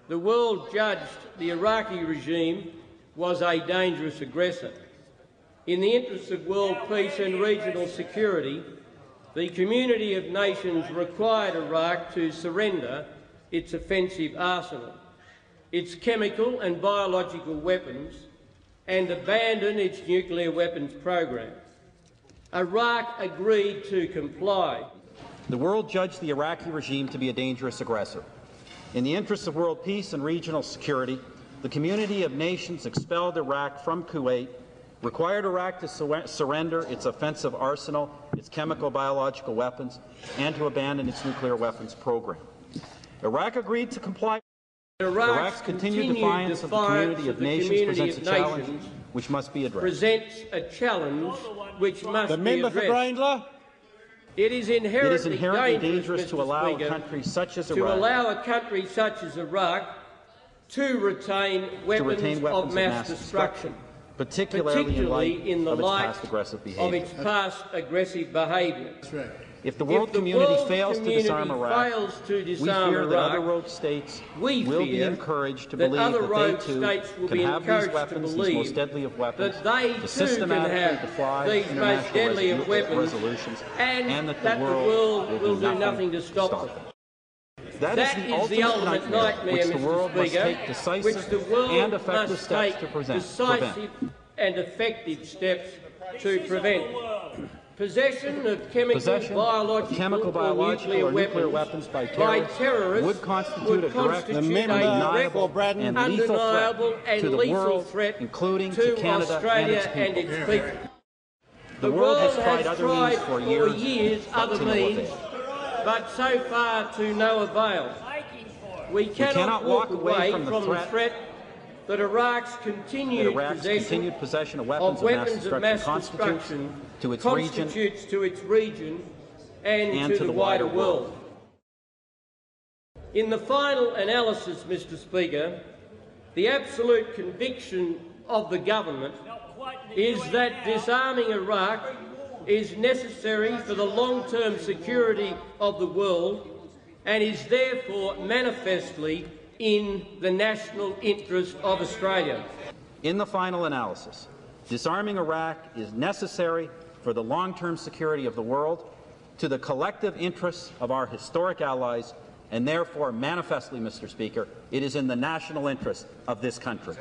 the world judged the Iraqi regime was a dangerous aggressor. In the interests of world peace and regional security, the community of nations required Iraq to surrender its offensive arsenal, its chemical and biological weapons, and abandon its nuclear weapons program. Iraq agreed to comply. The world judged the Iraqi regime to be a dangerous aggressor. In the interests of world peace and regional security, the community of nations expelled Iraq from Kuwait, required Iraq to surrender its offensive arsenal, its chemical biological weapons, and to abandon its nuclear weapons program. Iraq agreed to comply. Iraq's continued defiance of the community of nations presents a challenge which must be addressed. Presents a challenge which must the be member addressed. for Grayndler. It is inherently dangerous to allow a country such as Iraq to retain weapons of mass destruction, particularly in the light of its past aggressive behaviour. Right. If the world community fails to disarm Iraq, we fear that other rogue states will be encouraged to believe that they too can have these weapons, these most deadly of weapons, to systematically defy international resolutions, and that the world will do nothing to stop them. That is the ultimate nightmare, which the world must take decisive and effective steps to prevent. Possession of chemical, biological, or nuclear weapons by terrorists would constitute a direct, undeniable, and lethal threat to the world, including to Canada Australia and its people. The world has tried other means for years, but so far to no avail. We cannot walk away from the threat that Iraq's continued possession of weapons of mass destruction constitutes to its region and to the wider world. In the final analysis, Mr. Speaker, the absolute conviction of the government is that disarming Iraq is necessary for the long-term security of the world and is therefore manifestly in the national interest of Australia. In the final analysis, disarming Iraq is necessary for the long-term security of the world, to the collective interests of our historic allies, and therefore manifestly, Mr. Speaker, it is in the national interest of this country.